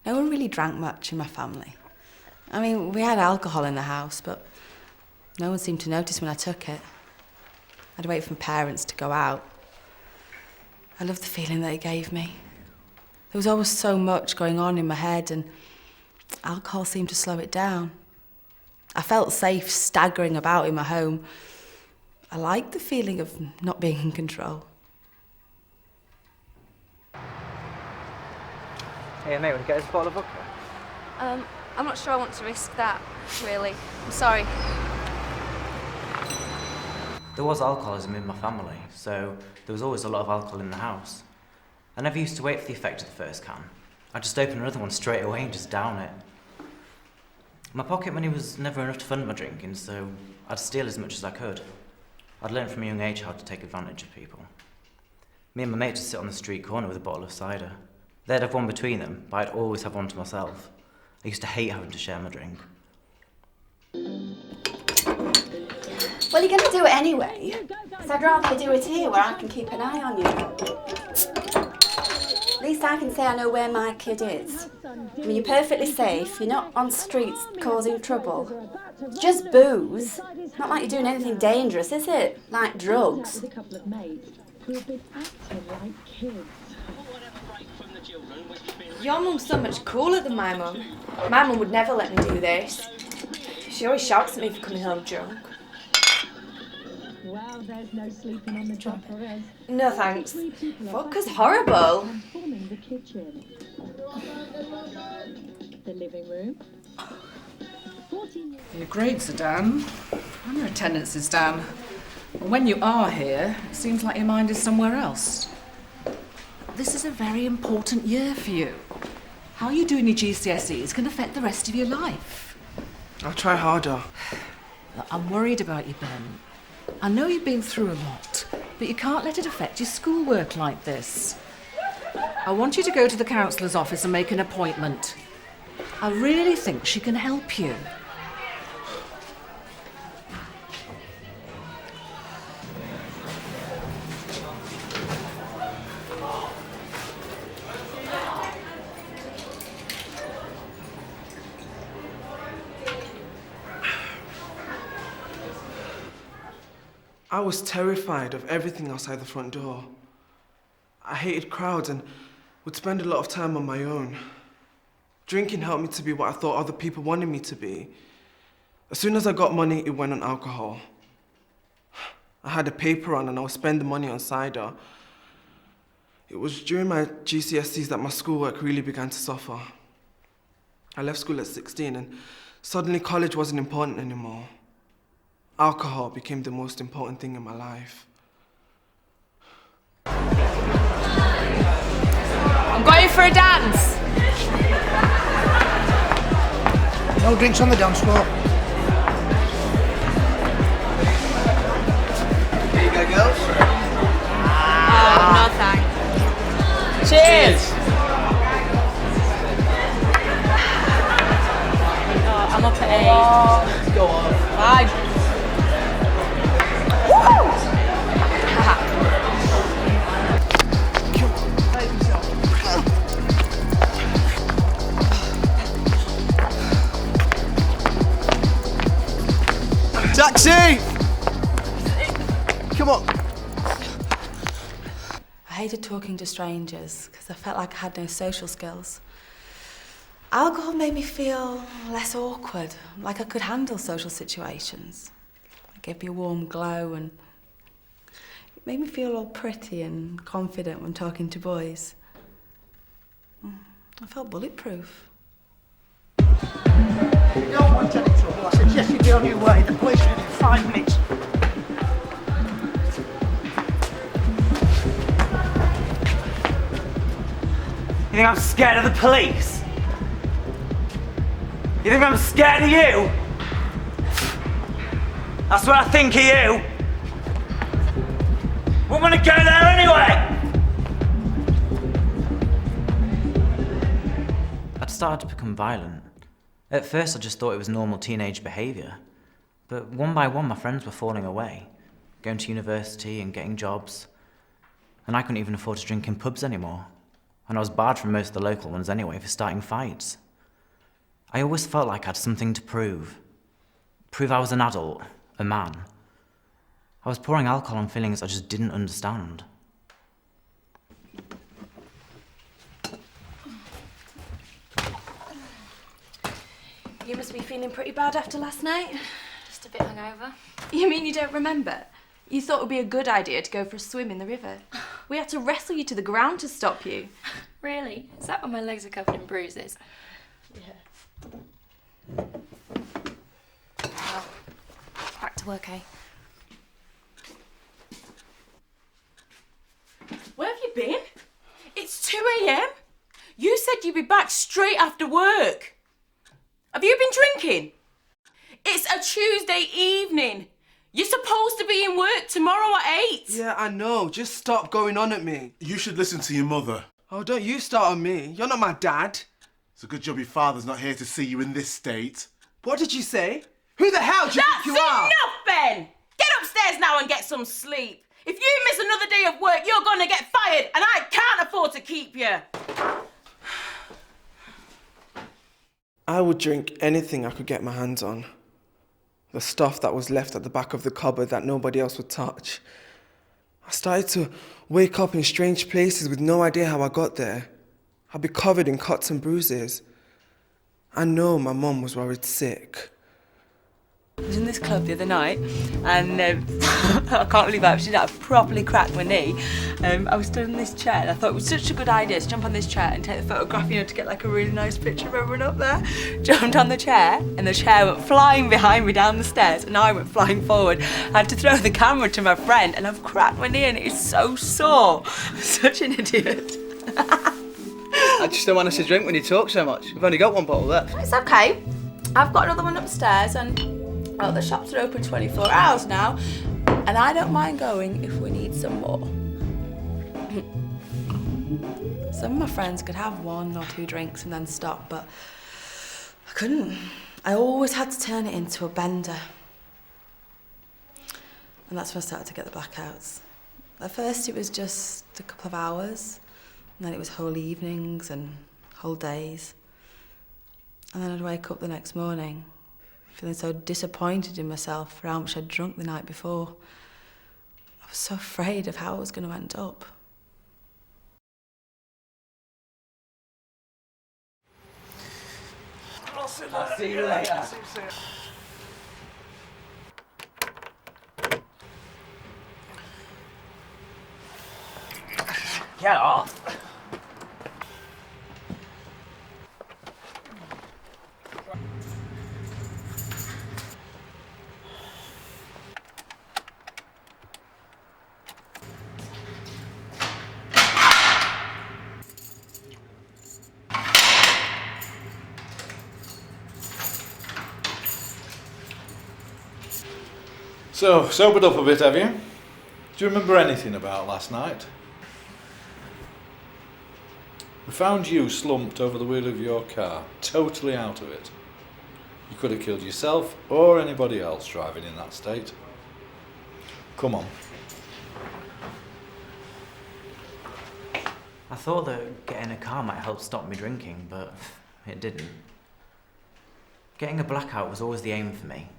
No one really drank much in my family. I mean, we had alcohol in the house, but no one seemed to notice when I took it. I'd wait for my parents to go out. I loved the feeling that it gave me. There was always so much going on in my head, and alcohol seemed to slow it down. I felt safe staggering about in my home. I liked the feeling of not being in control. Hey mate, want to get us a bottle of vodka? I'm not sure I want to risk that, really. I'm sorry. There was alcoholism in my family, so there was always a lot of alcohol in the house. I never used to wait for the effect of the first can. I'd just open another one straight away and just down it. My pocket money was never enough to fund my drinking, so I'd steal as much as I could. I'd learned from a young age how to take advantage of people. Me and my mates would sit on the street corner with a bottle of cider. They'd have one between them, but I'd always have one to myself. I used to hate having to share my drink. Well, you're going to do it anyway. So I'd rather you do it here where I can keep an eye on you. At least I can say I know where my kid is. I mean, you're perfectly safe. You're not on streets causing trouble. It's just booze. Not like you're doing anything dangerous, is it? Like drugs. Your mum's so much cooler than my mum. My mum would never let me do this. She always shouts at me for coming home drunk. Well, there's no sleeping on the job for us. No thanks. Vodka's horrible. The kitchen. The living room. Your grades are down, and your attendance is down. And when you are here, it seems like your mind is somewhere else. This is a very important year for you. How you do in your GCSEs can affect the rest of your life. I'll try harder. Look, I'm worried about you, Ben. I know you've been through a lot, but you can't let it affect your schoolwork like this. I want you to go to the counsellor's office and make an appointment. I really think she can help you. I was terrified of everything outside the front door. I hated crowds and would spend a lot of time on my own. Drinking helped me to be what I thought other people wanted me to be. As soon as I got money, it went on alcohol. I had a paper run and I would spend the money on cider. It was during my GCSEs that my schoolwork really began to suffer. I left school at 16 and suddenly college wasn't important anymore. Alcohol became the most important thing in my life. I'm going for a dance. No drinks on the dance floor. Here you go, girls. Oh, no thanks. Cheers. Oh, I'm up at 8. Go on. Bye. Taxi! Come on. I hated talking to strangers because I felt like I had no social skills. Alcohol made me feel less awkward, like I could handle social situations. It gave me a warm glow and it made me feel all pretty and confident when talking to boys. I felt bulletproof. You don't want any trouble. I suggest you be on your way. The police are in 5 minutes. You think I'm scared of the police? You think I'm scared of you? That's what I think of you. We're gonna go there anyway! I'd started to become violent. At first I just thought it was normal teenage behaviour. But one by one my friends were falling away, going to university and getting jobs. And I couldn't even afford to drink in pubs anymore. and I was barred from most of the local ones anyway for starting fights. I always felt like I had something to prove. Prove I was an adult, a man. I was pouring alcohol on feelings I just didn't understand. You must be feeling pretty bad after last night. Just a bit hungover. You mean you don't remember? You thought it would be a good idea to go for a swim in the river. We had to wrestle you to the ground to stop you. Really? Is that why my legs are covered in bruises? Yeah. Well, back to work, eh? Where have you been? It's 2 a.m. You said you'd be back straight after work. Have you been drinking? It's a Tuesday evening. You're supposed to be in work tomorrow at 8. Yeah, I know. Just stop going on at me. You should listen to your mother. Oh, don't you start on me. You're not my dad. It's a good job your father's not here to see you in this state. What did you say? Who the hell do you think That's you are? enough, Ben! Get upstairs now and get some sleep. If you miss another day of work, you're gonna get fired, and I can't afford to keep you. I would drink anything I could get my hands on. The stuff that was left at the back of the cupboard that nobody else would touch. I started to wake up in strange places with no idea how I got there. I'd be covered in cuts and bruises. I know my mum was worried sick. I was in this club the other night and I can't believe I actually did. I properly cracked my knee. I was stood in this chair and I thought it was such a good idea to jump on this chair and take the photograph, to get like a really nice picture of everyone up there. Jumped on the chair and the chair went flying behind me down the stairs and I went flying forward. I had to throw the camera to my friend and I've cracked my knee and it is so sore. Such an idiot. I just don't want us to drink when you talk so much. We've only got one bottle left. It's okay. I've got another one upstairs and well, the shops are open 24 hours now, and I don't mind going if we need some more. Some of my friends could have 1 or 2 drinks and then stop, but I couldn't. I always had to turn it into a bender. And that's when I started to get the blackouts. At first it was just a couple of hours, and then it was whole evenings and whole days. And then I'd wake up the next morning feeling so disappointed in myself for how much I'd drunk the night before. I was so afraid of how I was going to end up. I'll see you later. Get off! So, sobered up a bit, have you? Do you remember anything about last night? We found you slumped over the wheel of your car, totally out of it. You could have killed yourself or anybody else driving in that state. Come on. I thought that getting a car might help stop me drinking, but it didn't. Getting a blackout was always the aim for me.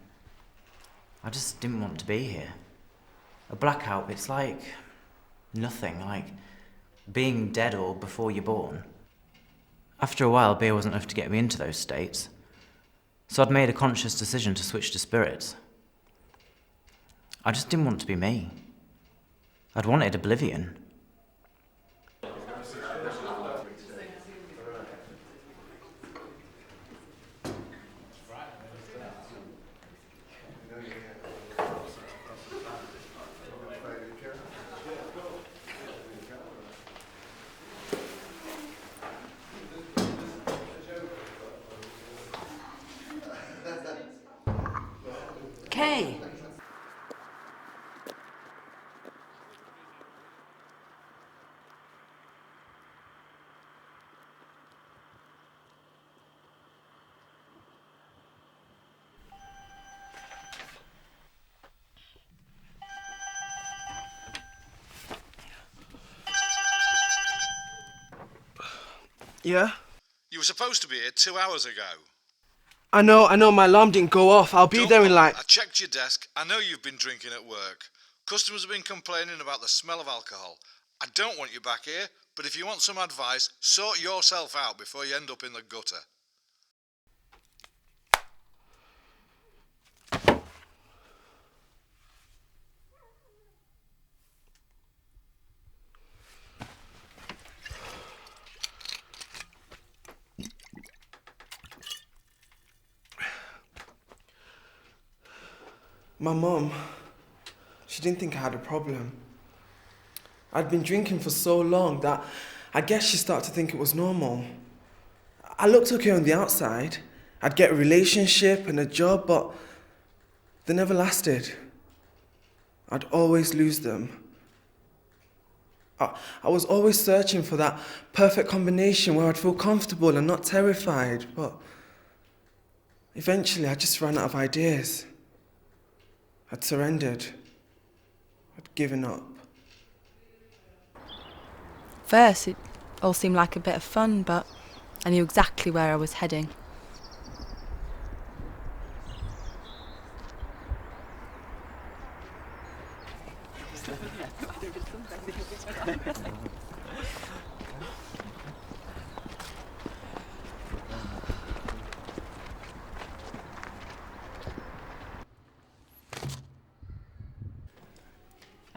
I just didn't want to be here. A blackout, it's like nothing, like being dead or before you're born. After a while, beer wasn't enough to get me into those states, so I'd made a conscious decision to switch to spirits. I just didn't want to be me. I'd wanted oblivion. Kay. Yeah? You were supposed to be here 2 hours ago. I know, my alarm didn't go off. I'll be there in like... I checked your desk. I know you've been drinking at work. Customers have been complaining about the smell of alcohol. I don't want you back here, but if you want some advice, sort yourself out before you end up in the gutter. My mum, she didn't think I had a problem. I'd been drinking for so long that I guess she started to think it was normal. I looked okay on the outside. I'd get a relationship and a job, but they never lasted. I'd always lose them. I was always searching for that perfect combination where I'd feel comfortable and not terrified, but eventually I just ran out of ideas. I'd surrendered. I'd given up. First, it all seemed like a bit of fun, but I knew exactly where I was heading.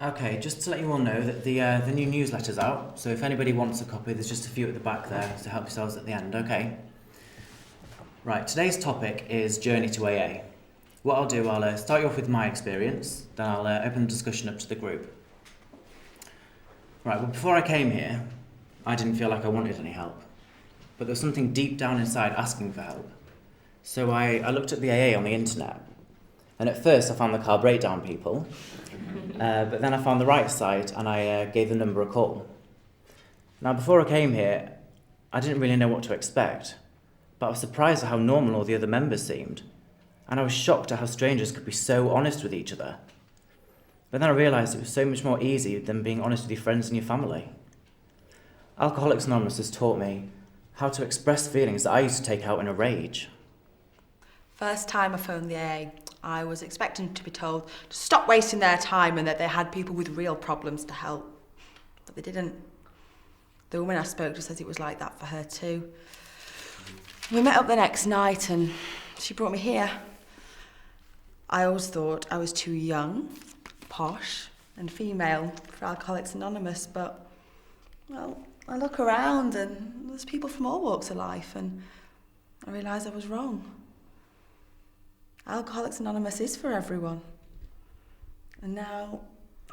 Okay, just to let you all know that the new newsletter's out, so if anybody wants a copy, there's just a few at the back there to help yourselves at the end, okay? Right, today's topic is Journey to AA. What I'll do, I'll start you off with my experience, then I'll open the discussion up to the group. Right, well, before I came here, I didn't feel like I wanted any help, but there was something deep down inside asking for help. So I looked at the AA on the internet, and at first I found the car breakdown people, but then I found the right site and I gave the number a call. Now, before I came here, I didn't really know what to expect, but I was surprised at how normal all the other members seemed, and I was shocked at how strangers could be so honest with each other. But then I realised it was so much more easy than being honest with your friends and your family. Alcoholics Anonymous has taught me how to express feelings that I used to take out in a rage. First time I phoned the AA, I was expecting to be told to stop wasting their time and that they had people with real problems to help. But they didn't. The woman I spoke to says it was like that for her too. We met up the next night and she brought me here. I always thought I was too young, posh and female for Alcoholics Anonymous, but, well, I look around and there's people from all walks of life and I realise I was wrong. Alcoholics Anonymous is for everyone. And now,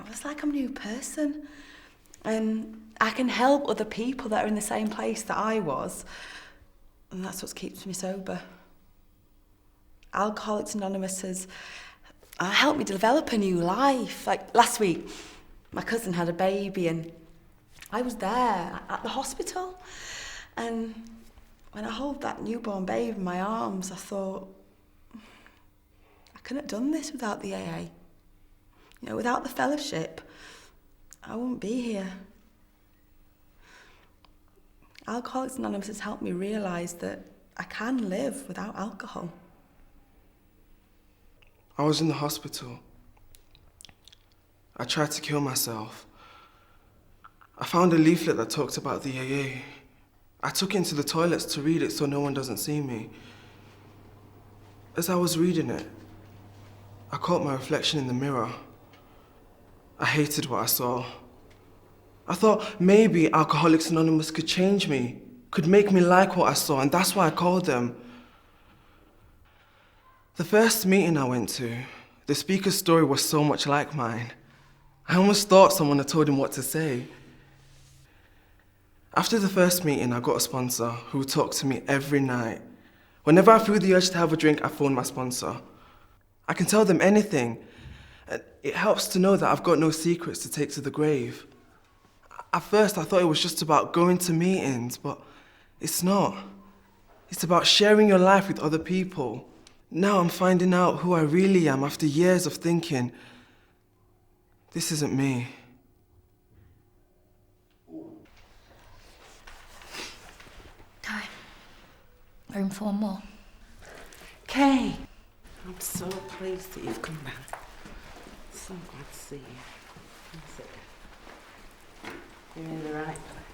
it's like I'm a new person. And I can help other people that are in the same place that I was. And that's what keeps me sober. Alcoholics Anonymous has helped me develop a new life. Like last week, my cousin had a baby and I was there at the hospital. And when I held that newborn baby in my arms, I thought, I couldn't have done this without the AA. You know, without the fellowship, I wouldn't be here. Alcoholics Anonymous has helped me realise that I can live without alcohol. I was in the hospital. I tried to kill myself. I found a leaflet that talked about the AA. I took it into the toilets to read it so no one doesn't see me. As I was reading it, I caught my reflection in the mirror. I hated what I saw. I thought maybe Alcoholics Anonymous could change me, could make me like what I saw, and that's why I called them. The first meeting I went to, the speaker's story was so much like mine. I almost thought someone had told him what to say. After the first meeting, I got a sponsor who would talk to me every night. Whenever I feel the urge to have a drink, I phone my sponsor. I can tell them anything. It helps to know that I've got no secrets to take to the grave. At first, I thought it was just about going to meetings, but it's not. It's about sharing your life with other people. Now I'm finding out who I really am after years of thinking, this isn't me. room for one more. Kay, I'm so pleased that you've come back. So glad to see you. Sit down. You're in the right place.